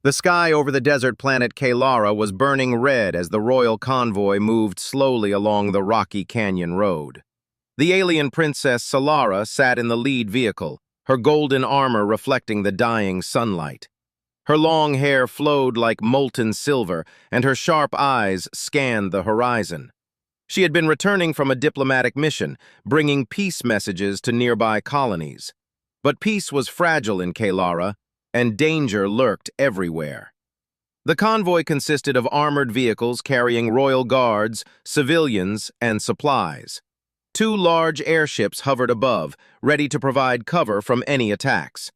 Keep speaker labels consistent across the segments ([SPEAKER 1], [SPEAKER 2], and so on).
[SPEAKER 1] The sky over the desert planet Kalara was burning red as the royal convoy moved slowly along the rocky canyon road. The alien princess Solara sat in the lead vehicle, her golden armor reflecting the dying sunlight. Her long hair flowed like molten silver, and her sharp eyes scanned the horizon. She had been returning from a diplomatic mission, bringing peace messages to nearby colonies. But peace was fragile in Kalara, and danger lurked everywhere. The convoy consisted of armored vehicles carrying royal guards, civilians, and supplies. Two large airships hovered above, ready to provide cover from any attacks.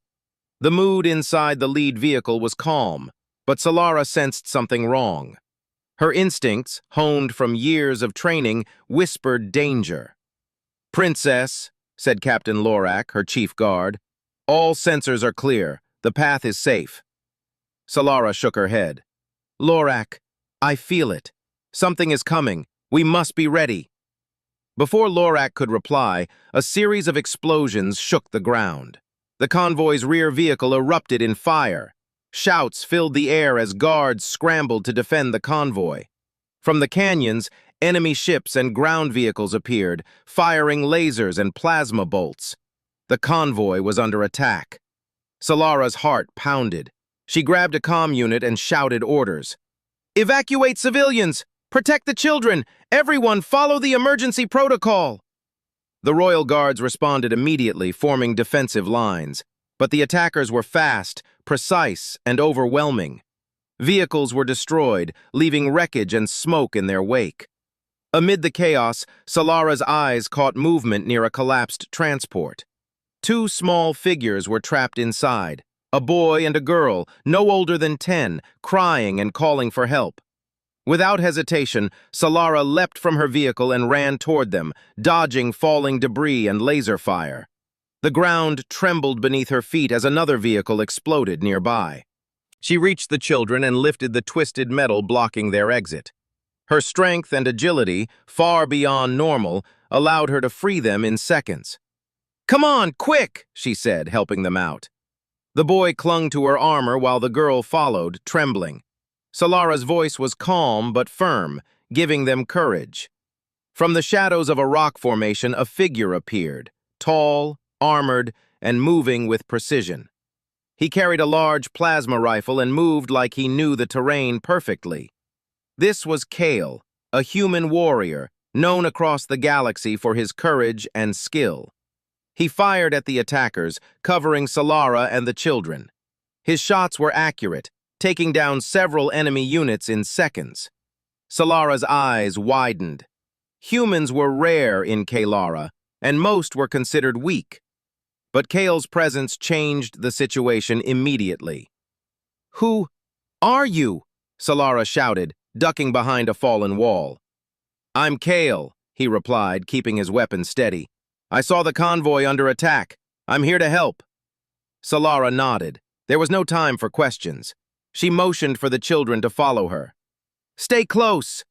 [SPEAKER 1] The mood inside the lead vehicle was calm, but Solara sensed something wrong. Her instincts, honed from years of training, whispered danger. "Princess," said Captain Lorak, her chief guard, "all sensors are clear. The path is safe." Solara shook her head. "Lorak, I feel it. Something is coming. We must be ready." Before Lorak could reply, a series of explosions shook the ground. The convoy's rear vehicle erupted in fire. Shouts filled the air as guards scrambled to defend the convoy. From the canyons, enemy ships and ground vehicles appeared, firing lasers and plasma bolts. The convoy was under attack. Solara's heart pounded. She grabbed a comm unit and shouted orders. "Evacuate civilians! Protect the children! Everyone follow the emergency protocol!" The royal guards responded immediately, forming defensive lines. But the attackers were fast, precise, and overwhelming. Vehicles were destroyed, leaving wreckage and smoke in their wake. Amid the chaos, Solara's eyes caught movement near a collapsed transport. Two small figures were trapped inside, a boy and a girl, no older than 10, crying and calling for help. Without hesitation, Solara leapt from her vehicle and ran toward them, dodging falling debris and laser fire. The ground trembled beneath her feet as another vehicle exploded nearby. She reached the children and lifted the twisted metal blocking their exit. Her strength and agility, far beyond normal, allowed her to free them in seconds. "Come on, quick!" she said, helping them out. The boy clung to her armor while the girl followed, trembling. Solara's voice was calm but firm, giving them courage. From the shadows of a rock formation, a figure appeared, tall, armored, and moving with precision. He carried a large plasma rifle and moved like he knew the terrain perfectly. This was Kale, a human warrior, known across the galaxy for his courage and skill. He fired at the attackers, covering Solara and the children. His shots were accurate, taking down several enemy units in seconds. Solara's eyes widened. Humans were rare in Kalara, and most were considered weak. But Kale's presence changed the situation immediately. "Who are you?" Solara shouted, ducking behind a fallen wall. "I'm Kale," he replied, keeping his weapon steady. "I saw the convoy under attack. I'm here to help." Solara nodded. There was no time for questions. She motioned for the children to follow her. "Stay close!"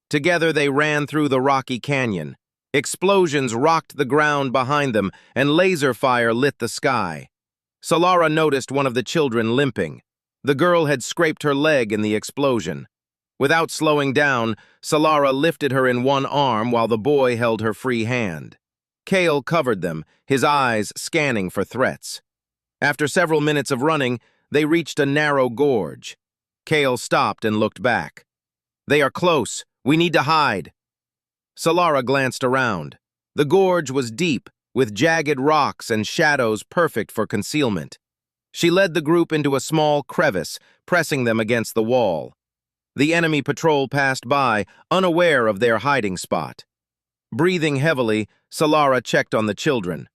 [SPEAKER 1] Together they ran through the rocky canyon. Explosions rocked the ground behind them, and laser fire lit the sky. Solara noticed one of the children limping. The girl had scraped her leg in the explosion. Without slowing down, Solara lifted her in one arm while the boy held her free hand. Kale covered them, his eyes scanning for threats. After several minutes of running, they reached a narrow gorge. Kale stopped and looked back. "They are close. We need to hide." Solara glanced around. The gorge was deep, with jagged rocks and shadows perfect for concealment. She led the group into a small crevice, pressing them against the wall. The enemy patrol passed by, unaware of their hiding spot. Breathing heavily, Solara checked on the children.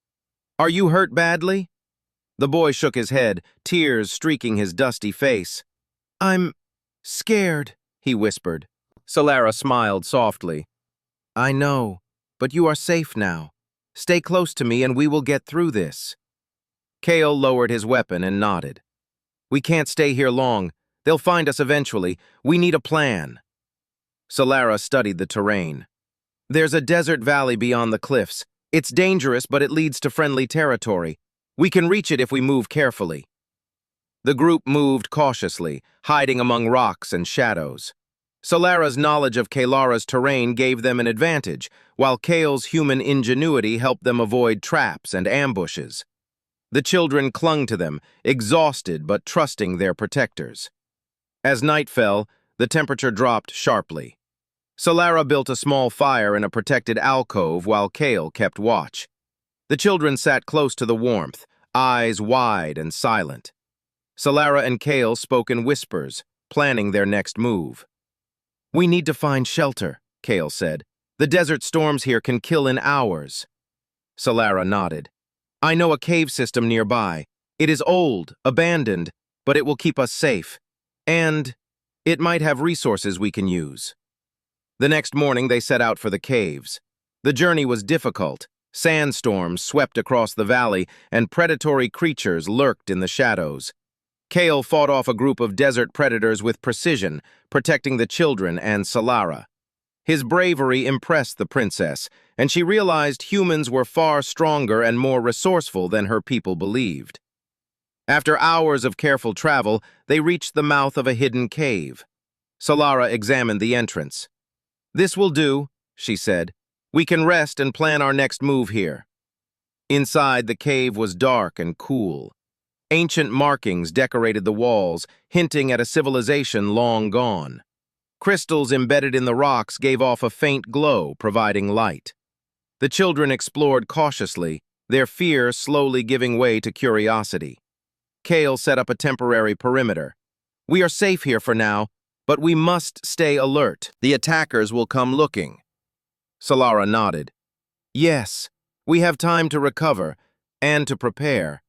[SPEAKER 1] "Are you hurt badly?" The boy shook his head, tears streaking his dusty face. "I'm scared," he whispered. Solara smiled softly. "I know, but you are safe now. Stay close to me and we will get through this." Kale lowered his weapon and nodded. "We can't stay here long. They'll find us eventually. We need a plan." Solara studied the terrain. "There's a desert valley beyond the cliffs. It's dangerous, but it leads to friendly territory. We can reach it if we move carefully." The group moved cautiously, hiding among rocks and shadows. Solara's knowledge of Kalara's terrain gave them an advantage, while Kale's human ingenuity helped them avoid traps and ambushes. The children clung to them, exhausted but trusting their protectors. As night fell, the temperature dropped sharply. Solara built a small fire in a protected alcove while Kale kept watch. The children sat close to the warmth, eyes wide and silent. Solara and Kale spoke in whispers, planning their next move. "We need to find shelter," Kale said. "The desert storms here can kill in hours." Solara nodded. "I know a cave system nearby. It is old, abandoned, but it will keep us safe. And it might have resources we can use." The next morning they set out for the caves. The journey was difficult. Sandstorms swept across the valley, and predatory creatures lurked in the shadows. Kale fought off a group of desert predators with precision, protecting the children and Solara. His bravery impressed the princess, and she realized humans were far stronger and more resourceful than her people believed. After hours of careful travel, they reached the mouth of a hidden cave. Solara examined the entrance. "This will do," she said. "We can rest and plan our next move here." Inside, the cave was dark and cool. Ancient markings decorated the walls, hinting at a civilization long gone. Crystals embedded in the rocks gave off a faint glow, providing light. The children explored cautiously, their fear slowly giving way to curiosity. Kale set up a temporary perimeter. "We are safe here for now, but we must stay alert. The attackers will come looking." Solara nodded. "Yes, we have time to recover and to prepare.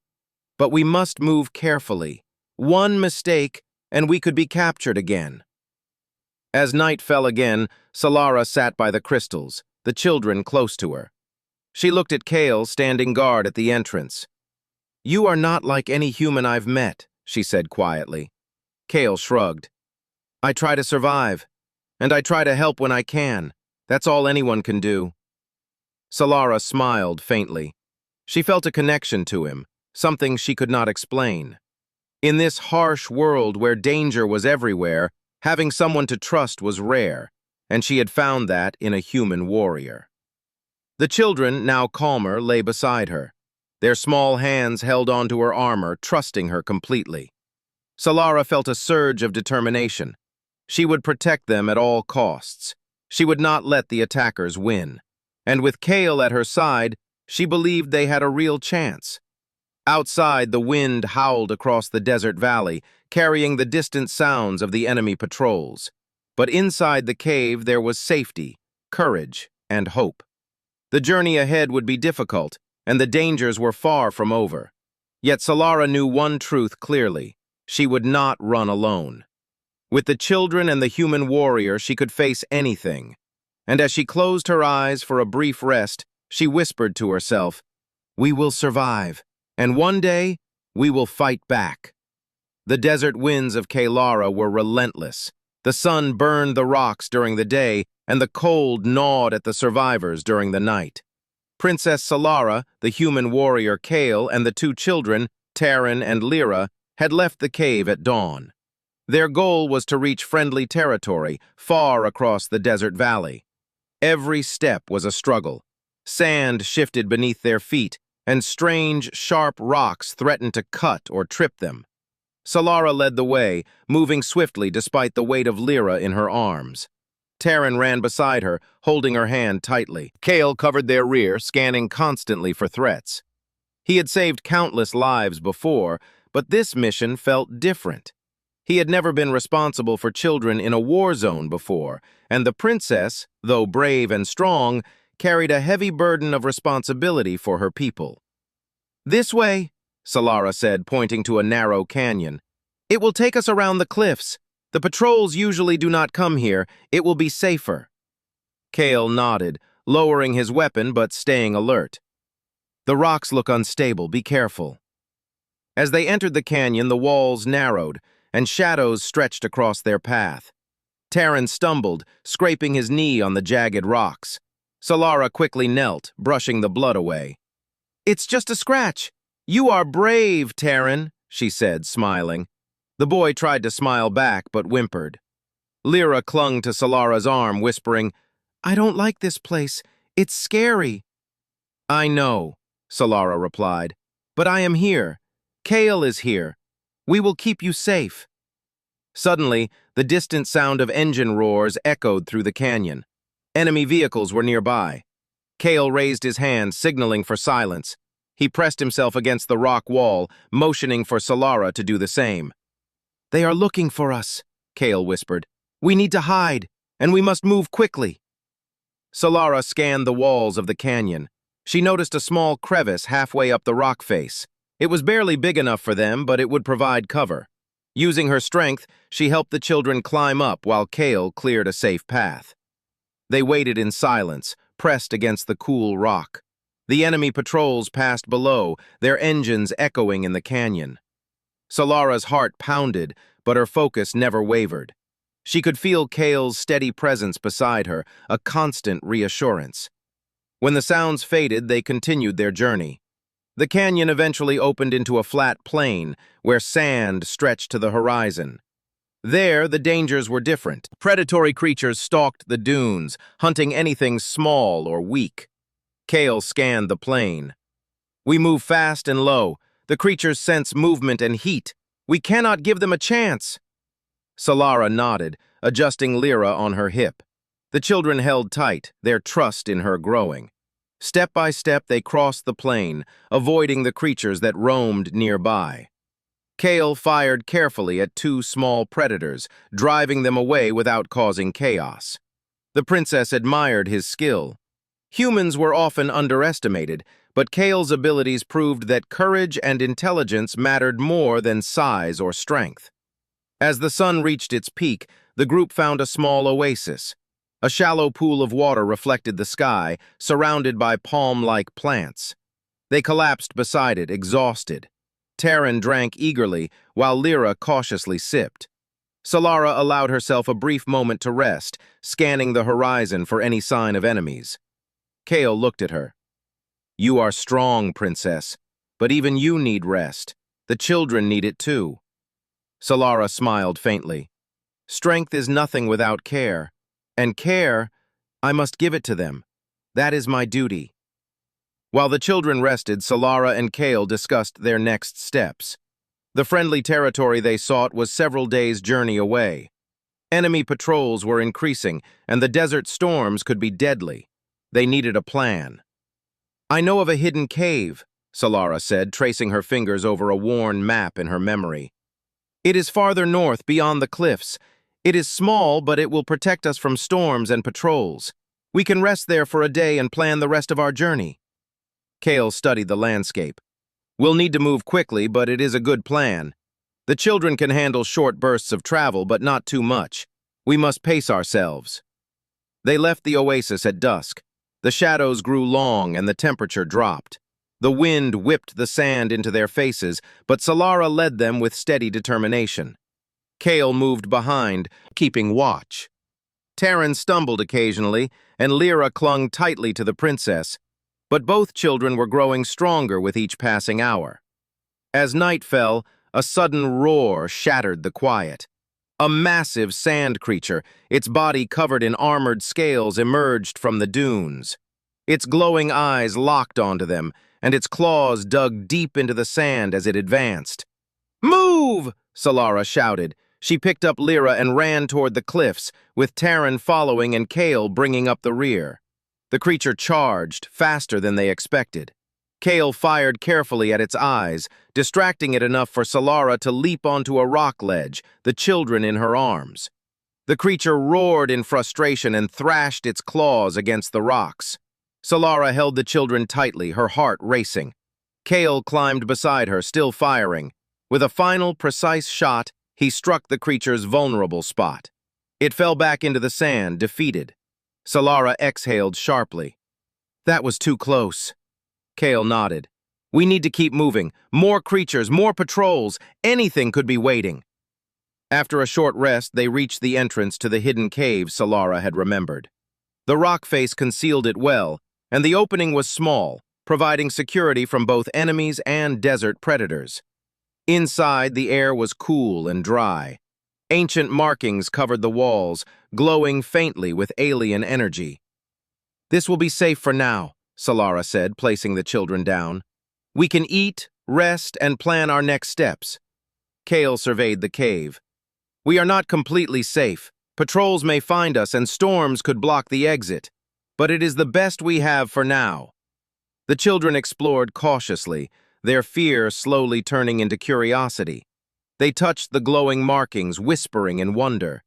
[SPEAKER 1] But we must move carefully. One mistake, and we could be captured again." As night fell again, Solara sat by the crystals, the children close to her. She looked at Kale standing guard at the entrance. "You are not like any human I've met," she said quietly. Kale shrugged. "I try to survive, and I try to help when I can. That's all anyone can do." Solara smiled faintly. She felt a connection to him, something she could not explain. In this harsh world where danger was everywhere, having someone to trust was rare, and she had found that in a human warrior. The children, now calmer, lay beside her. Their small hands held onto her armor, trusting her completely. Solara felt a surge of determination. She would protect them at all costs. She would not let the attackers win. And with Kale at her side, she believed they had a real chance. Outside, the wind howled across the desert valley, carrying the distant sounds of the enemy patrols. But inside the cave there was safety, courage, and hope. The journey ahead would be difficult, and the dangers were far from over. Yet Solara knew one truth clearly: she would not run alone. With the children and the human warrior, she could face anything. And as she closed her eyes for a brief rest, she whispered to herself, "We will survive. And one day, we will fight back." The desert winds of Kalara were relentless. The sun burned the rocks during the day, and the cold gnawed at the survivors during the night. Princess Solara, the human warrior Kale, and the two children, Taryn and Lyra, had left the cave at dawn. Their goal was to reach friendly territory, far across the desert valley. Every step was a struggle. Sand shifted beneath their feet, and strange, sharp rocks threatened to cut or trip them. Solara led the way, moving swiftly despite the weight of Lyra in her arms. Taryn ran beside her, holding her hand tightly. Kale covered their rear, scanning constantly for threats. He had saved countless lives before, but this mission felt different. He had never been responsible for children in a war zone before, and the princess, though brave and strong, carried a heavy burden of responsibility for her people. "This way," Solara said, pointing to a narrow canyon. "It will take us around the cliffs. The patrols usually do not come here. It will be safer." Kale nodded, lowering his weapon but staying alert. "The rocks look unstable. Be careful." As they entered the canyon, the walls narrowed, and shadows stretched across their path. Taryn stumbled, scraping his knee on the jagged rocks. Solara quickly knelt, brushing the blood away. "It's just a scratch. You are brave, Taryn," she said, smiling. The boy tried to smile back, but whimpered. Lyra clung to Solara's arm, whispering, "I don't like this place. It's scary." "I know," Solara replied, "but I am here. Kale is here. We will keep you safe." Suddenly, the distant sound of engine roars echoed through the canyon. Enemy vehicles were nearby. Kale raised his hand, signaling for silence. He pressed himself against the rock wall, motioning for Solara to do the same. "They are looking for us," Kale whispered. "We need to hide, and we must move quickly." Solara scanned the walls of the canyon. She noticed a small crevice halfway up the rock face. It was barely big enough for them, but it would provide cover. Using her strength, she helped the children climb up while Kale cleared a safe path. They waited in silence, pressed against the cool rock. The enemy patrols passed below, their engines echoing in the canyon. Solara's heart pounded, but her focus never wavered. She could feel Kale's steady presence beside her, a constant reassurance. When the sounds faded, they continued their journey. The canyon eventually opened into a flat plain, where sand stretched to the horizon. There, the dangers were different. Predatory creatures stalked the dunes, hunting anything small or weak. Kale scanned the plain. "We move fast and low. The creatures sense movement and heat. We cannot give them a chance." Solara nodded, adjusting Lyra on her hip. The children held tight, their trust in her growing. Step by step, they crossed the plain, avoiding the creatures that roamed nearby. Kale fired carefully at two small predators, driving them away without causing chaos. The princess admired his skill. Humans were often underestimated, but Kale's abilities proved that courage and intelligence mattered more than size or strength. As the sun reached its peak, the group found a small oasis. A shallow pool of water reflected the sky, surrounded by palm-like plants. They collapsed beside it, exhausted. Terran drank eagerly, while Lyra cautiously sipped. Solara allowed herself a brief moment to rest, scanning the horizon for any sign of enemies. Kale looked at her. "You are strong, princess, but even you need rest. The children need it too." Solara smiled faintly. "Strength is nothing without care. And care, I must give it to them. That is my duty." While the children rested, Solara and Kale discussed their next steps. The friendly territory they sought was several days' journey away. Enemy patrols were increasing, and the desert storms could be deadly. They needed a plan. "I know of a hidden cave," Solara said, tracing her fingers over a worn map in her memory. "It is farther north, beyond the cliffs. It is small, but it will protect us from storms and patrols. We can rest there for a day and plan the rest of our journey." Kale studied the landscape. "We'll need to move quickly, but it is a good plan. The children can handle short bursts of travel, but not too much. We must pace ourselves." They left the oasis at dusk. The shadows grew long and the temperature dropped. The wind whipped the sand into their faces, but Solara led them with steady determination. Kale moved behind, keeping watch. Terran stumbled occasionally, and Lyra clung tightly to the princess, but both children were growing stronger with each passing hour. As night fell, a sudden roar shattered the quiet. A massive sand creature, its body covered in armored scales, emerged from the dunes. Its glowing eyes locked onto them, and its claws dug deep into the sand as it advanced. "Move!" Solara shouted. She picked up Lyra and ran toward the cliffs, with Terran following and Kale bringing up the rear. The creature charged, faster than they expected. Kale fired carefully at its eyes, distracting it enough for Solara to leap onto a rock ledge, the children in her arms. The creature roared in frustration and thrashed its claws against the rocks. Solara held the children tightly, her heart racing. Kale climbed beside her, still firing. With a final, precise shot, he struck the creature's vulnerable spot. It fell back into the sand, defeated. Solara exhaled sharply. "That was too close." Kale nodded. "We need to keep moving. More creatures, more patrols. Anything could be waiting." After a short rest, they reached the entrance to the hidden cave Solara had remembered. The rock face concealed it well, and the opening was small, providing security from both enemies and desert predators. Inside, the air was cool and dry. Ancient markings covered the walls, glowing faintly with alien energy. "This will be safe for now," Solara said, placing the children down. "We can eat, rest, and plan our next steps." Kale surveyed the cave. "We are not completely safe. Patrols may find us and storms could block the exit. But it is the best we have for now." The children explored cautiously, their fear slowly turning into curiosity. They touched the glowing markings, whispering in wonder.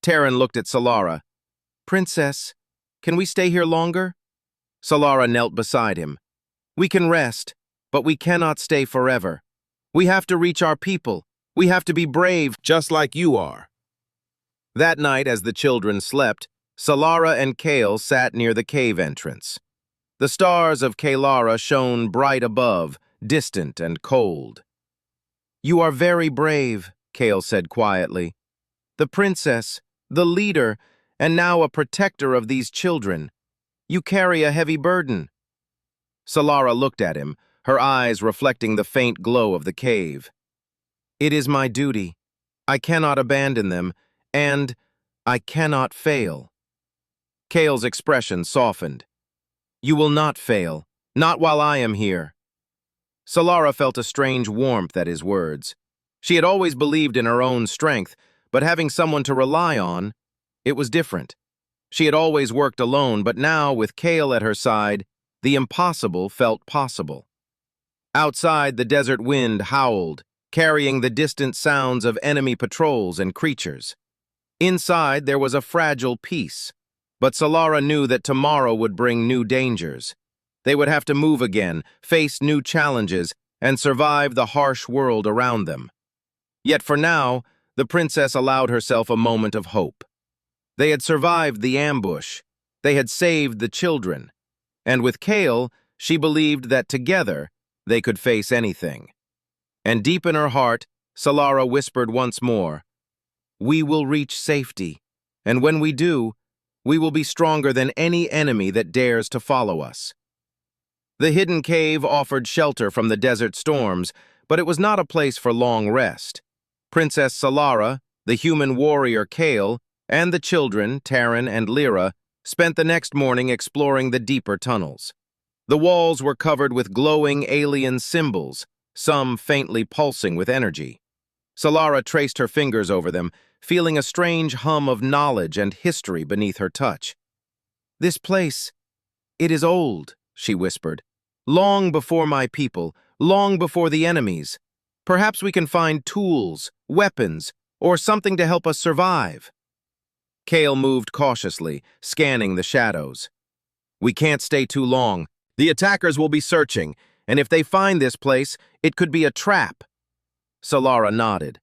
[SPEAKER 1] Terran looked at Solara. "Princess, can we stay here longer?" Solara knelt beside him. "We can rest, but we cannot stay forever. We have to reach our people. We have to be brave, just like you are." That night, as the children slept, Solara and Kale sat near the cave entrance. The stars of Kalara shone bright above, distant and cold. "You are very brave," Kale said quietly. "The princess, the leader, and now a protector of these children. You carry a heavy burden." Solara looked at him, her eyes reflecting the faint glow of the cave. "It is my duty. I cannot abandon them, and I cannot fail." Kale's expression softened. "You will not fail, not while I am here." Solara felt a strange warmth at his words. She had always believed in her own strength, but having someone to rely on, it was different. She had always worked alone, but now, with Kale at her side, the impossible felt possible. Outside, the desert wind howled, carrying the distant sounds of enemy patrols and creatures. Inside, there was a fragile peace, but Solara knew that tomorrow would bring new dangers. They would have to move again, face new challenges, and survive the harsh world around them. Yet for now, the princess allowed herself a moment of hope. They had survived the ambush. They had saved the children. And with Kale, she believed that together, they could face anything. And deep in her heart, Solara whispered once more, "We will reach safety, and when we do, we will be stronger than any enemy that dares to follow us." The hidden cave offered shelter from the desert storms, but it was not a place for long rest. Princess Solara, the human warrior Kale, and the children, Terran and Lyra, spent the next morning exploring the deeper tunnels. The walls were covered with glowing alien symbols, some faintly pulsing with energy. Solara traced her fingers over them, feeling a strange hum of knowledge and history beneath her touch. "This place, it is old," she whispered. "Long before my people, long before the enemies. Perhaps we can find tools, weapons, or something to help us survive." Kale moved cautiously, scanning the shadows. "We can't stay too long. The attackers will be searching, and if they find this place, it could be a trap." Solara nodded.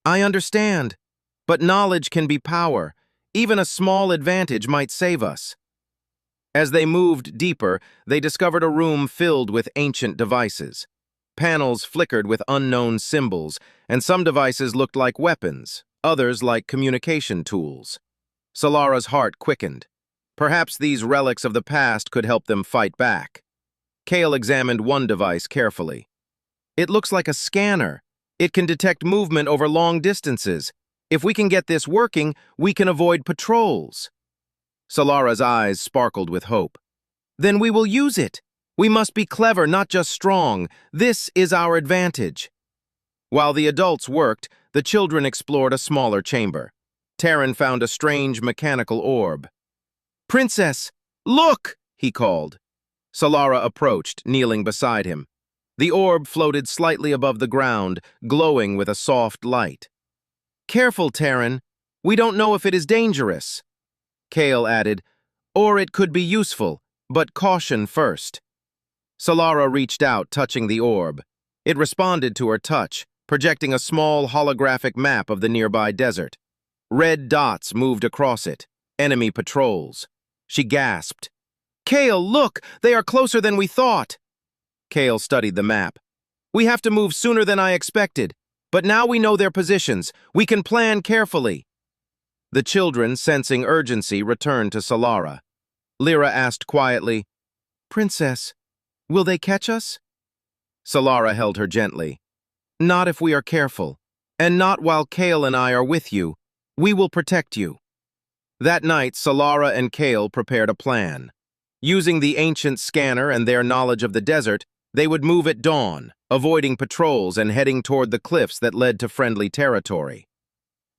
[SPEAKER 1] "I understand, but knowledge can be power. Even a small advantage might save us." As they moved deeper, they discovered a room filled with ancient devices. Panels flickered with unknown symbols, and some devices looked like weapons, others like communication tools. Solara's heart quickened. Perhaps these relics of the past could help them fight back. Kale examined one device carefully. "It looks like a scanner. It can detect movement over long distances. If we can get this working, we can avoid patrols." Solara's eyes sparkled with hope. "Then we will use it. We must be clever, not just strong. This is our advantage." While the adults worked, the children explored a smaller chamber. Terran found a strange mechanical orb. "Princess, look!" he called. Solara approached, kneeling beside him. The orb floated slightly above the ground, glowing with a soft light. "Careful, Terran. We don't know if it is dangerous." Kale added, "Or it could be useful, but caution first." Solara reached out, touching the orb. It responded to her touch, projecting a small holographic map of the nearby desert. Red dots moved across it, enemy patrols. She gasped. "Kale, look! They are closer than we thought!" Kale studied the map. "We have to move sooner than I expected, but now we know their positions. We can plan carefully." The children, sensing urgency, returned to Solara. Lyra asked quietly, "Princess, will they catch us?" Solara held her gently. Not if we are careful, and not while Kale and I are with you. We will protect you." That night, Solara and Kale prepared a plan. Using the ancient scanner and their knowledge of the desert, they would move at dawn, avoiding patrols and heading toward the cliffs that led to friendly territory.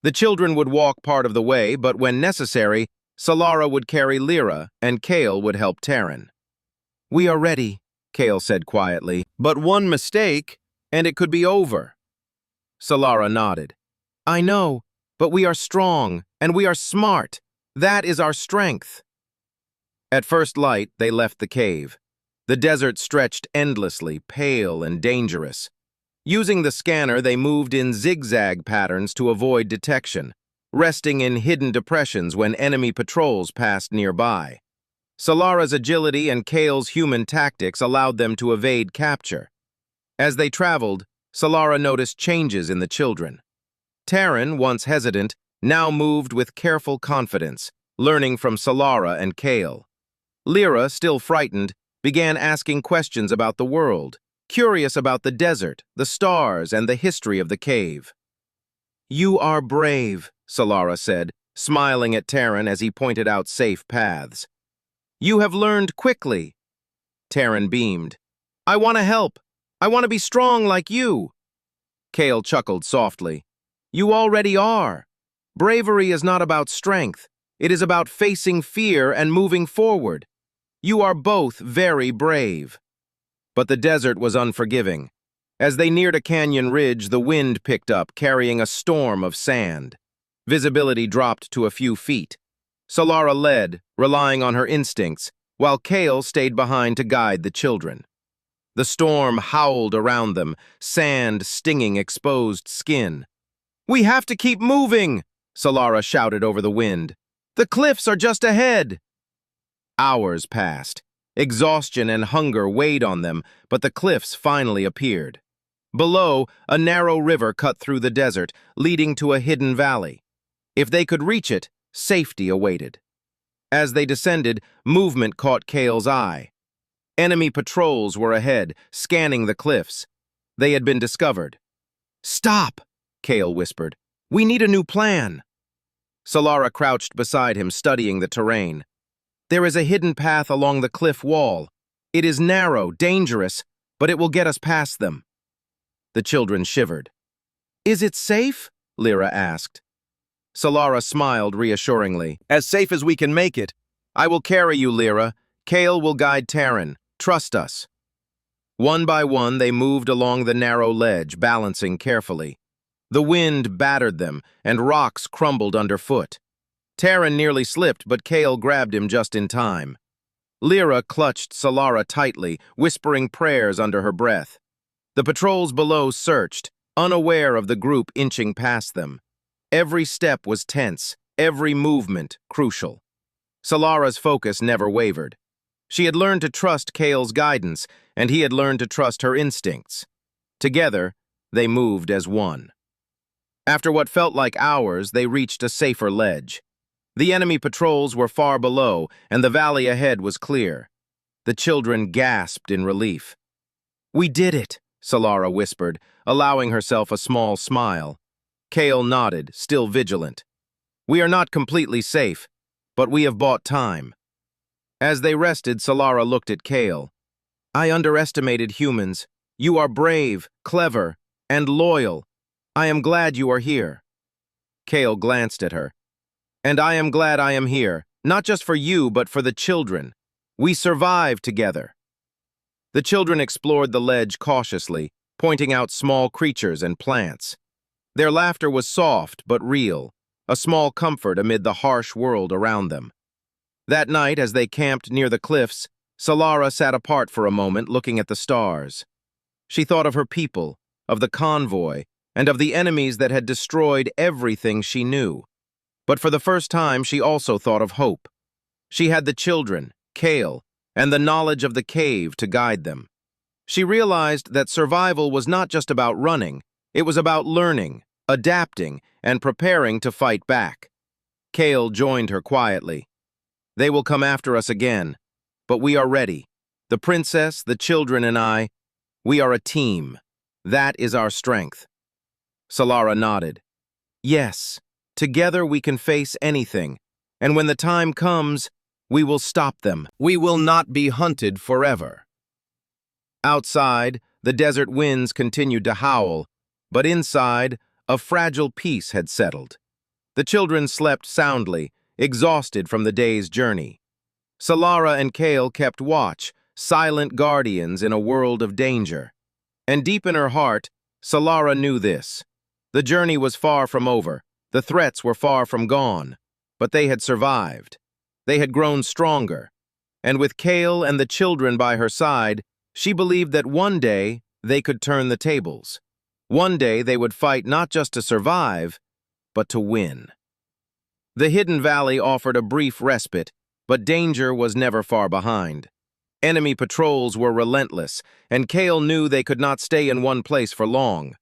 [SPEAKER 1] The children would walk part of the way, but when necessary, Solara would carry Lyra and Kale would help Terran. "We are ready," Kale said quietly, "but one mistake, and it could be over." Solara nodded. "I know, but we are strong, and we are smart. That is our strength." At first light, they left the cave. The desert stretched endlessly, pale and dangerous. Using the scanner, they moved in zigzag patterns to avoid detection, resting in hidden depressions when enemy patrols passed nearby. Solara's agility and Kale's human tactics allowed them to evade capture. As they traveled, Solara noticed changes in the children. Terran, once hesitant, now moved with careful confidence, learning from Solara and Kale. Lyra, still frightened, began asking questions about the world, curious about the desert, the stars, and the history of the cave. "You are brave," Solara said, smiling at Terran as he pointed out safe paths. "You have learned quickly." Terran beamed. "I want to help. I want to be strong like you." Kale chuckled softly. "You already are. Bravery is not about strength. It is about facing fear and moving forward. You are both very brave." But the desert was unforgiving. As they neared a canyon ridge, the wind picked up, carrying a storm of sand. Visibility dropped to a few feet. Solara led, relying on her instincts, while Kale stayed behind to guide the children. The storm howled around them, sand stinging exposed skin. "We have to keep moving!" Solara shouted over the wind. "The cliffs are just ahead!" Hours passed. Exhaustion and hunger weighed on them, but the cliffs finally appeared. Below, a narrow river cut through the desert, leading to a hidden valley. If they could reach it, safety awaited. As they descended, movement caught Kale's eye. Enemy patrols were ahead, scanning the cliffs. They had been discovered. "Stop!" Kale whispered. "We need a new plan." Solara crouched beside him, studying the terrain. "There is a hidden path along the cliff wall. It is narrow, dangerous, but it will get us past them." The children shivered. "Is it safe?" Lyra asked. Solara smiled reassuringly. "As safe as we can make it. I will carry you, Lyra. Kale will guide Terran. Trust us." One by one, they moved along the narrow ledge, balancing carefully. The wind battered them, and rocks crumbled underfoot. Terran nearly slipped, but Kale grabbed him just in time. Lyra clutched Solara tightly, whispering prayers under her breath. The patrols below searched, unaware of the group inching past them. Every step was tense, every movement crucial. Solara's focus never wavered. She had learned to trust Kale's guidance, and he had learned to trust her instincts. Together, they moved as one. After what felt like hours, they reached a safer ledge. The enemy patrols were far below, and the valley ahead was clear. The children gasped in relief. "We did it," Solara whispered, allowing herself a small smile. Kale nodded, still vigilant. "We are not completely safe, but we have bought time." As they rested, Solara looked at Kale. "I underestimated humans. You are brave, clever, and loyal. I am glad you are here." Kale glanced at her. "And I am glad I am here, not just for you, but for the children. We survived together." The children explored the ledge cautiously, pointing out small creatures and plants. Their laughter was soft but real, a small comfort amid the harsh world around them. That night, as they camped near the cliffs, Solara sat apart for a moment, looking at the stars. She thought of her people, of the convoy, and of the enemies that had destroyed everything she knew. But for the first time, she also thought of hope. She had the children, Kale, and the knowledge of the cave to guide them. She realized that survival was not just about running, it was about learning, adapting, and preparing to fight back. Kale joined her quietly. "They will come after us again, but we are ready. The princess, the children, and I, we are a team." That is our strength. Solara nodded. Yes, together we can face anything, and when the time comes, we will stop them. We will not be hunted forever. Outside, the desert winds continued to howl, but inside, a fragile peace had settled. The children slept soundly, exhausted from the day's journey. Solara and Kale kept watch, silent guardians in a world of danger. And deep in her heart, Solara knew this. The journey was far from over, the threats were far from gone, but they had survived. They had grown stronger, and with Kale and the children by her side, she believed that one day they could turn the tables. One day they would fight not just to survive, but to win. The hidden valley offered a brief respite, but danger was never far behind. Enemy patrols were relentless, and Kale knew they could not stay in one place for long.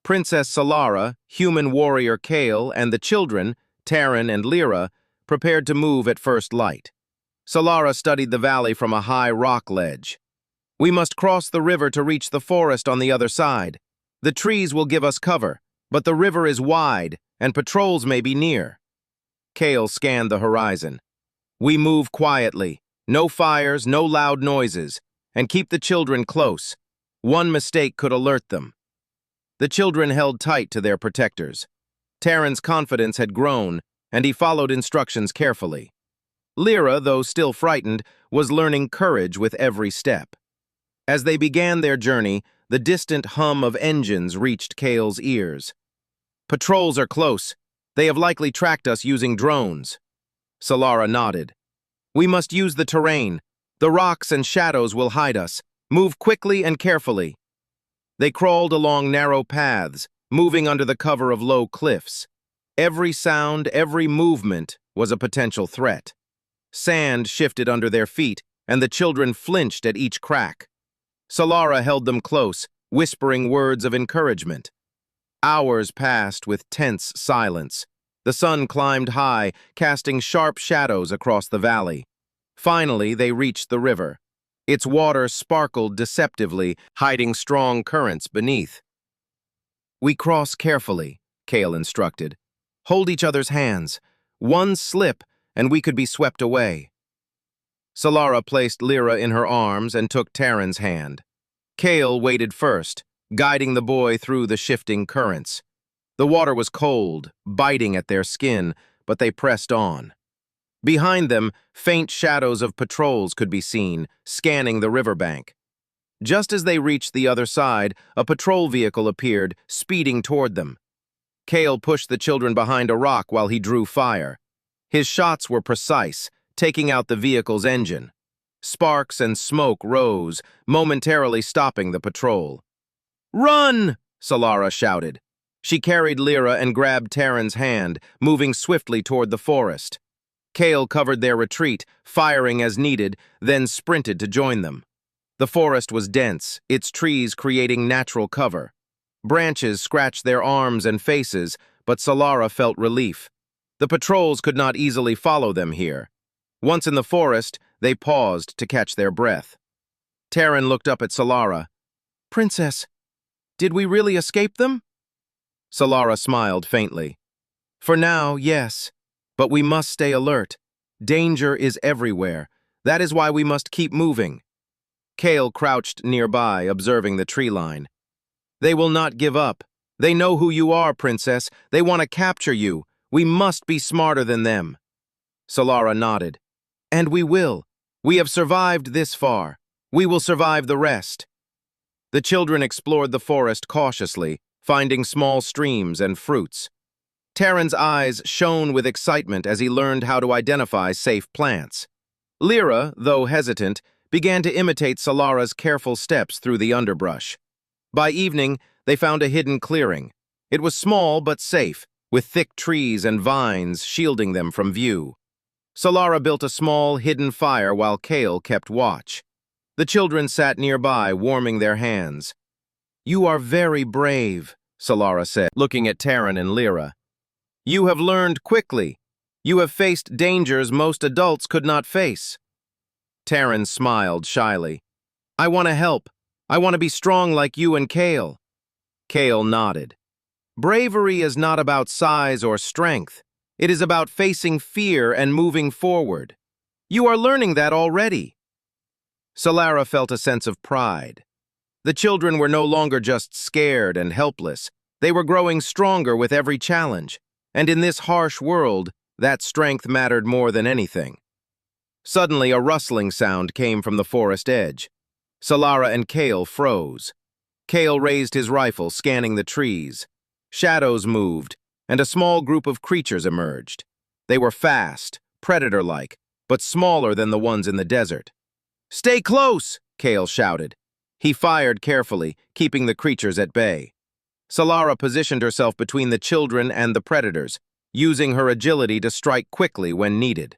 [SPEAKER 1] Princess Solara, human warrior Kale, and the children, Taryn and Lyra, prepared to move at first light. Solara studied the valley from a high rock ledge. We must cross the river to reach the forest on the other side. The trees will give us cover, but the river is wide, and patrols may be near. Kale scanned the horizon. We move quietly, no fires, no loud noises, and keep the children close. One mistake could alert them. The children held tight to their protectors. Taryn's confidence had grown, and he followed instructions carefully. Lyra, though still frightened, was learning courage with every step. As they began their journey, the distant hum of engines reached Kale's ears. Patrols are close. They have likely tracked us using drones. Solara nodded. We must use the terrain. The rocks and shadows will hide us. Move quickly and carefully. They crawled along narrow paths, moving under the cover of low cliffs. Every sound, every movement was a potential threat. Sand shifted under their feet, and the children flinched at each crack. Solara held them close, whispering words of encouragement. Hours passed with tense silence. The sun climbed high, casting sharp shadows across the valley. Finally, they reached the river. Its water sparkled deceptively, hiding strong currents beneath. We cross carefully, Kale instructed. Hold each other's hands. One slip, and we could be swept away. Solara placed Lyra in her arms and took Taryn's hand. Kale waded first, guiding the boy through the shifting currents. The water was cold, biting at their skin, but they pressed on. Behind them, faint shadows of patrols could be seen, scanning the riverbank. Just as they reached the other side, a patrol vehicle appeared, speeding toward them. Kale pushed the children behind a rock while he drew fire. His shots were precise, taking out the vehicle's engine. Sparks and smoke rose, momentarily stopping the patrol. "Run!" Solara shouted. She carried Lyra and grabbed Taryn's hand, moving swiftly toward the forest. Kale covered their retreat, firing as needed, then sprinted to join them. The forest was dense, its trees creating natural cover. Branches scratched their arms and faces, but Solara felt relief. The patrols could not easily follow them here. Once in the forest, they paused to catch their breath. Taryn looked up at Solara. "Princess, did we really escape them?" Solara smiled faintly. "For now, yes, but we must stay alert. Danger is everywhere. That is why we must keep moving." Kale crouched nearby, observing the tree line. "They will not give up. They know who you are, Princess. They want to capture you. We must be smarter than them." Solara nodded. "And we will. We have survived this far. We will survive the rest." The children explored the forest cautiously, finding small streams and fruits. Taryn's eyes shone with excitement as he learned how to identify safe plants. Lyra, though hesitant, began to imitate Solara's careful steps through the underbrush. By evening, they found a hidden clearing. It was small but safe, with thick trees and vines shielding them from view. Solara built a small, hidden fire while Kale kept watch. The children sat nearby, warming their hands. "You are very brave," Solara said, looking at Taryn and Lyra. "You have learned quickly. You have faced dangers most adults could not face." Taryn smiled shyly. "I want to help. I want to be strong like you and Kale." Kale nodded. Bravery is not about size or strength. It is about facing fear and moving forward. You are learning that already. Solara felt a sense of pride. The children were no longer just scared and helpless. They were growing stronger with every challenge, and in this harsh world, that strength mattered more than anything. Suddenly, a rustling sound came from the forest edge. Solara and Kale froze. Kale raised his rifle, scanning the trees. Shadows moved, and a small group of creatures emerged. They were fast, predator-like, but smaller than the ones in the desert. "Stay close!" Kale shouted. He fired carefully, keeping the creatures at bay. Solara positioned herself between the children and the predators, using her agility to strike quickly when needed.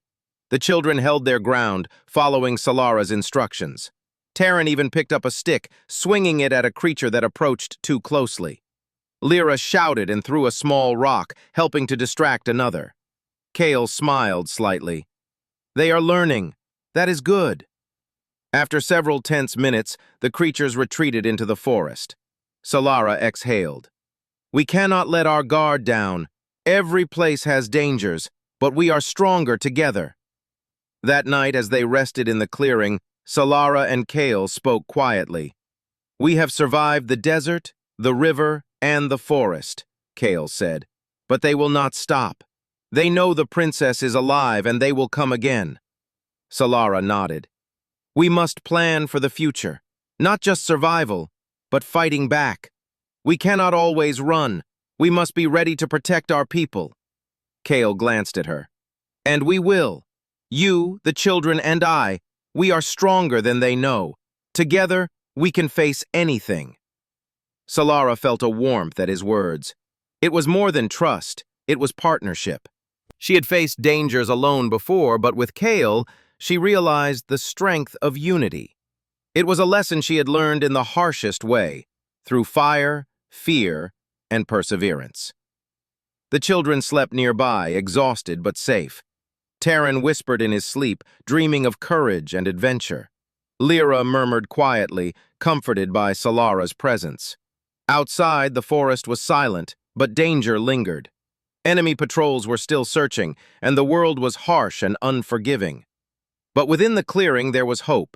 [SPEAKER 1] The children held their ground, following Solara's instructions. Terran even picked up a stick, swinging it at a creature that approached too closely. Lyra shouted and threw a small rock, helping to distract another. Kale smiled slightly. "They are learning. That is good." After several tense minutes, the creatures retreated into the forest. Solara exhaled. "We cannot let our guard down. Every place has dangers, but we are stronger together." That night, as they rested in the clearing, Solara and Kale spoke quietly. "We have survived the desert, the river, and the forest," Kale said. "But they will not stop. They know the princess is alive and they will come again." Solara nodded. "We must plan for the future, not just survival, but fighting back. We cannot always run. We must be ready to protect our people." Kale glanced at her. "And we will. You, the children, and I, we are stronger than they know. Together, we can face anything." Solara felt a warmth at his words. It was more than trust, it was partnership. She had faced dangers alone before, but with Kale, she realized the strength of unity. It was a lesson she had learned in the harshest way, through fire, fear, and perseverance. The children slept nearby, exhausted but safe. Terran whispered in his sleep, dreaming of courage and adventure. Lyra murmured quietly, comforted by Solara's presence. Outside, the forest was silent, but danger lingered. Enemy patrols were still searching, and the world was harsh and unforgiving. But within the clearing there was hope.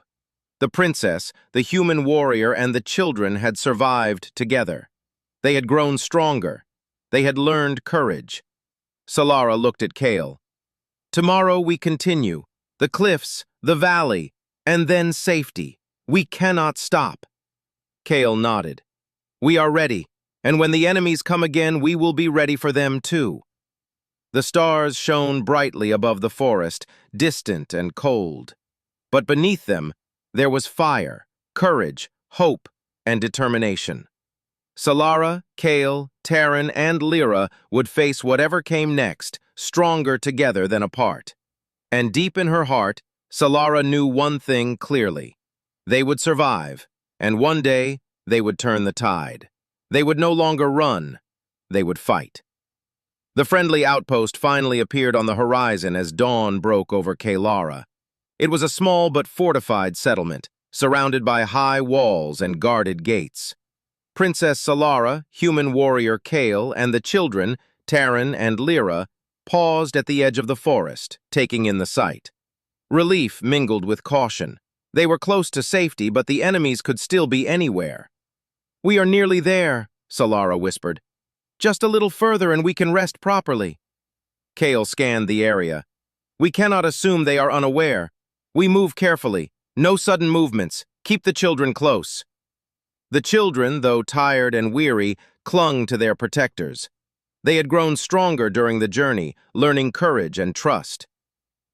[SPEAKER 1] The princess, the human warrior, and the children had survived together. They had grown stronger. They had learned courage. Solara looked at Kale. "Tomorrow we continue. The cliffs, the valley, and then safety. We cannot stop." Kale nodded. "We are ready, and when the enemies come again, we will be ready for them too." The stars shone brightly above the forest, distant and cold. But beneath them, there was fire, courage, hope, and determination. Solara, Kale, Terran, and Lyra would face whatever came next, stronger together than apart. And deep in her heart, Solara knew one thing clearly. They would survive, and one day they would turn the tide. They would no longer run, they would fight. The friendly outpost finally appeared on the horizon as dawn broke over Kalara. It was a small but fortified settlement, surrounded by high walls and guarded gates. Princess Solara, human warrior Kale, and the children, Terran and Lyra, paused at the edge of the forest, taking in the sight. Relief mingled with caution. They were close to safety, but the enemies could still be anywhere. "We are nearly there," Solara whispered. "Just a little further and we can rest properly." Kale scanned the area. "We cannot assume they are unaware. We move carefully. No sudden movements. Keep the children close." The children, though tired and weary, clung to their protectors. They had grown stronger during the journey, learning courage and trust.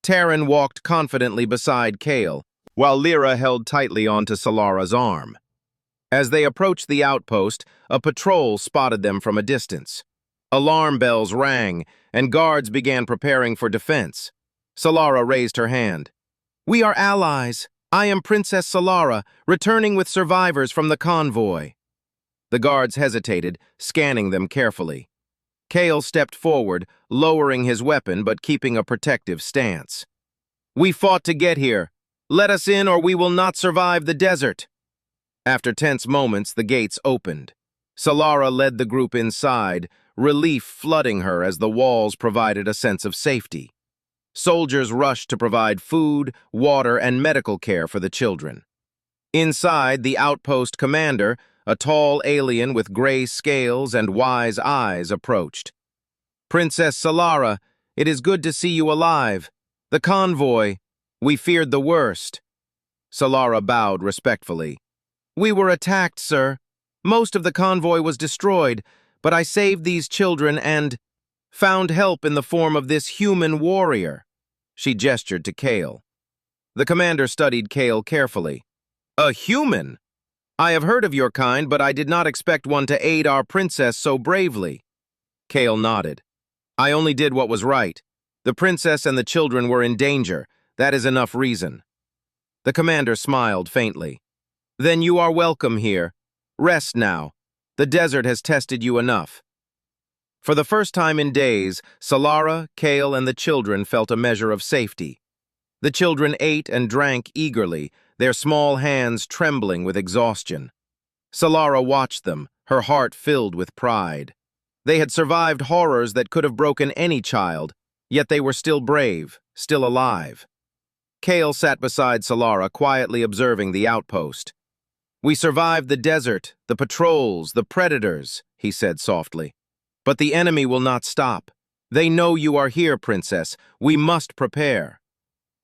[SPEAKER 1] Terran walked confidently beside Kale, while Lyra held tightly onto Solara's arm. As they approached the outpost, a patrol spotted them from a distance. Alarm bells rang, and guards began preparing for defense. Solara raised her hand. "We are allies. I am Princess Solara, returning with survivors from the convoy." The guards hesitated, scanning them carefully. Kale stepped forward, lowering his weapon but keeping a protective stance. "We fought to get here. Let us in or we will not survive the desert." After tense moments, the gates opened. Solara led the group inside, relief flooding her as the walls provided a sense of safety. Soldiers rushed to provide food, water, and medical care for the children. Inside, the outpost commander, a tall alien with gray scales and wise eyes, approached. "Princess Solara, it is good to see you alive. The convoy, we feared the worst." Solara bowed respectfully. "We were attacked, sir. Most of the convoy was destroyed, but I saved these children and found help in the form of this human warrior." She gestured to Kale. The commander studied Kale carefully. "A human? I have heard of your kind, but I did not expect one to aid our princess so bravely." Kale nodded. "I only did what was right. The princess and the children were in danger. That is enough reason." The commander smiled faintly. "Then you are welcome here. Rest now. The desert has tested you enough." For the first time in days, Solara, Kale, and the children felt a measure of safety. The children ate and drank eagerly, their small hands trembling with exhaustion. Solara watched them, her heart filled with pride. They had survived horrors that could have broken any child, yet they were still brave, still alive. Kale sat beside Solara, quietly observing the outpost. "We survived the desert, the patrols, the predators," he said softly. "But the enemy will not stop. They know you are here, princess. We must prepare."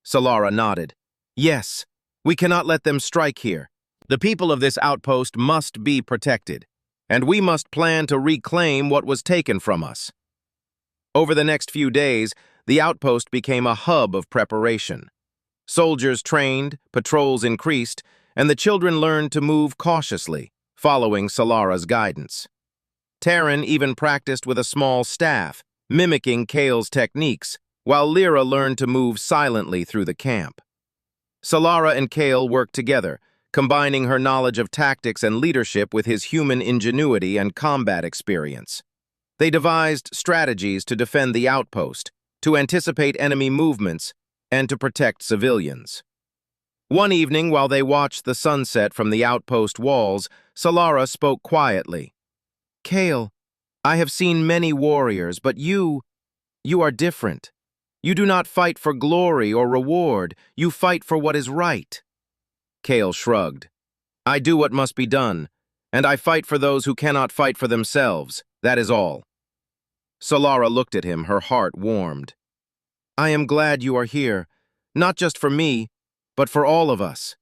[SPEAKER 1] Solara nodded. "Yes, we cannot let them strike here. The people of this outpost must be protected, and we must plan to reclaim what was taken from us." Over the next few days, the outpost became a hub of preparation. Soldiers trained, patrols increased, and the children learned to move cautiously, following Solara's guidance. Taryn even practiced with a small staff, mimicking Kale's techniques, while Lyra learned to move silently through the camp. Solara and Kale worked together, combining her knowledge of tactics and leadership with his human ingenuity and combat experience. They devised strategies to defend the outpost, to anticipate enemy movements, and to protect civilians. One evening, while they watched the sunset from the outpost walls, Solara spoke quietly. "Kale, I have seen many warriors, but you are different. You do not fight for glory or reward, you fight for what is right." Kale shrugged. "I do what must be done, and I fight for those who cannot fight for themselves, that is all." Solara looked at him, her heart warmed. "I am glad you are here, not just for me, but for all of us."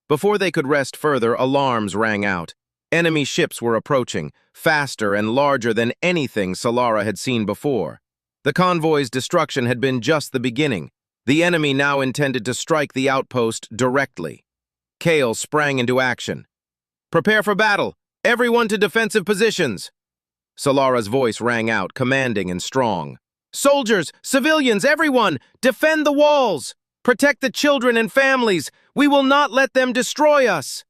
[SPEAKER 1] Before they could rest further, alarms rang out. Enemy ships were approaching, faster and larger than anything Solara had seen before. The convoy's destruction had been just the beginning. The enemy now intended to strike the outpost directly. Kale sprang into action. "Prepare for battle! Everyone to defensive positions!" Solara's voice rang out, commanding and strong. "Soldiers, civilians, everyone! Defend the walls! Protect the children and families! We will not let them destroy us!"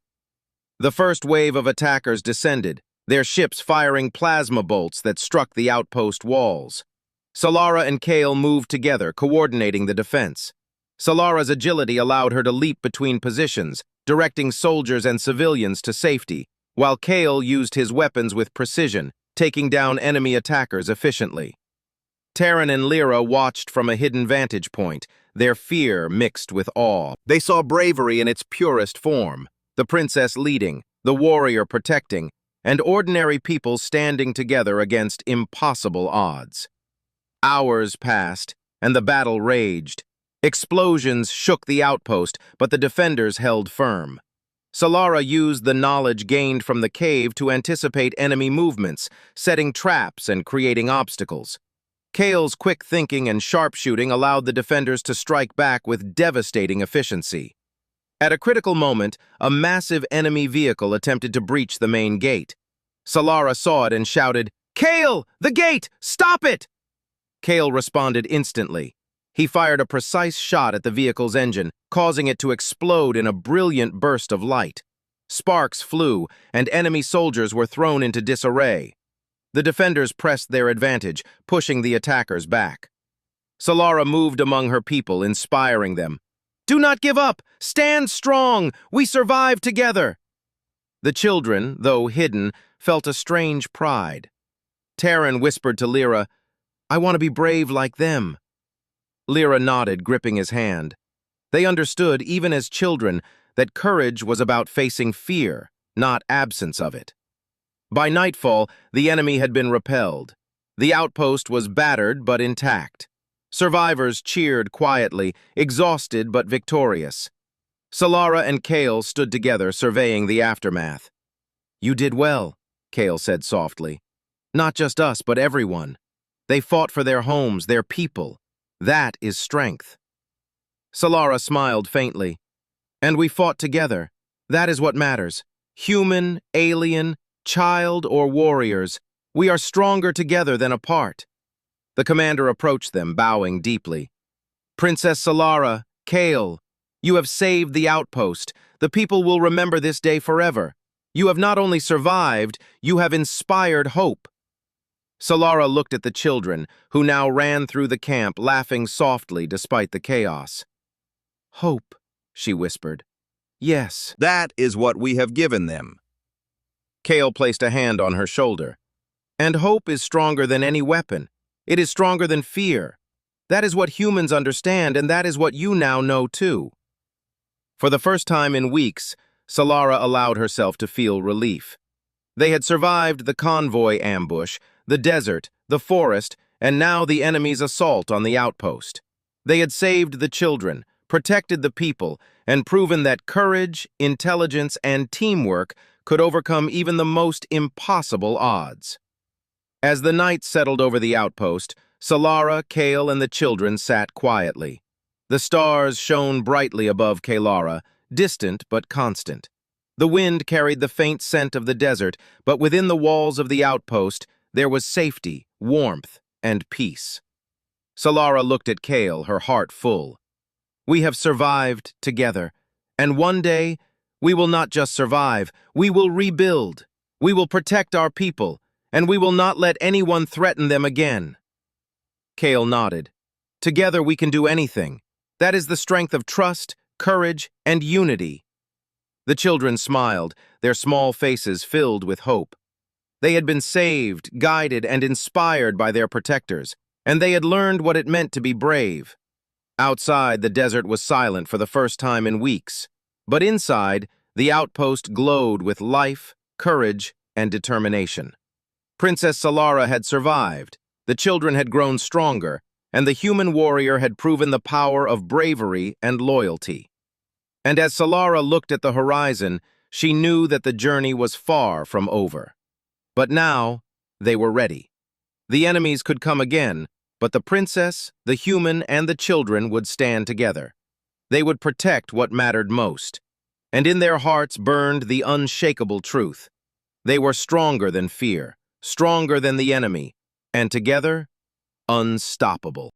[SPEAKER 1] The first wave of attackers descended, their ships firing plasma bolts that struck the outpost walls. Solara and Kale moved together, coordinating the defense. Solara's agility allowed her to leap between positions, directing soldiers and civilians to safety, while Kale used his weapons with precision, taking down enemy attackers efficiently. Taryn and Lyra watched from a hidden vantage point, their fear mixed with awe. They saw bravery in its purest form, the princess leading, the warrior protecting, and ordinary people standing together against impossible odds. Hours passed, and the battle raged. Explosions shook the outpost, but the defenders held firm. Solara used the knowledge gained from the cave to anticipate enemy movements, setting traps and creating obstacles. Kale's quick thinking and sharpshooting allowed the defenders to strike back with devastating efficiency. At a critical moment, a massive enemy vehicle attempted to breach the main gate. Solara saw it and shouted, "Kale, the gate! Stop it!" Kale responded instantly. He fired a precise shot at the vehicle's engine, causing it to explode in a brilliant burst of light. Sparks flew, and enemy soldiers were thrown into disarray. The defenders pressed their advantage, pushing the attackers back. Solara moved among her people, inspiring them. "Do not give up! Stand strong! We survive together!" The children, though hidden, felt a strange pride. Terran whispered to Lyra, "I want to be brave like them." Lyra nodded, gripping his hand. They understood, even as children, that courage was about facing fear, not absence of it. By nightfall, the enemy had been repelled. The outpost was battered but intact. Survivors cheered quietly, exhausted but victorious. Solara and Kale stood together, surveying the aftermath. "You did well," Kale said softly. "Not just us, but everyone. They fought for their homes, their people. That is strength." Solara smiled faintly. "And we fought together. That is what matters. Human, alien, child, or warriors, we are stronger together than apart." The commander approached them, bowing deeply. "Princess Solara, Kale, you have saved the outpost. The people will remember this day forever. You have not only survived, you have inspired hope." Solara looked at the children, who now ran through the camp, laughing softly despite the chaos. "Hope," she whispered. "Yes."
[SPEAKER 2] That is what we have given them.
[SPEAKER 1] Kale placed a hand on her shoulder. "And hope is stronger than any weapon. It is stronger than fear. That is what humans understand, and that is what you now know too." For the first time in weeks, Solara allowed herself to feel relief. They had survived the convoy ambush, the desert, the forest, and now the enemy's assault on the outpost. They had saved the children, protected the people, and proven that courage, intelligence, and teamwork could overcome even the most impossible odds. As the night settled over the outpost, Solara, Kale, and the children sat quietly. The stars shone brightly above Kalara, distant but constant. The wind carried the faint scent of the desert, but within the walls of the outpost, there was safety, warmth, and peace. Solara looked at Kale, her heart full. "We have survived together, and one day, we will not just survive, we will rebuild. We will protect our people, and we will not let anyone threaten them again." Kale nodded. "Together we can do anything. That is the strength of trust, courage, and unity." The children smiled, their small faces filled with hope. They had been saved, guided, and inspired by their protectors, and they had learned what it meant to be brave. Outside, the desert was silent for the first time in weeks, but inside, the outpost glowed with life, courage, and determination. Princess Solara had survived, the children had grown stronger, and the human warrior had proven the power of bravery and loyalty. And as Solara looked at the horizon, she knew that the journey was far from over. But now, they were ready. The enemies could come again, but the princess, the human, and the children would stand together. They would protect what mattered most. And in their hearts burned the unshakable truth. They were stronger than fear, stronger than the enemy, and together, unstoppable.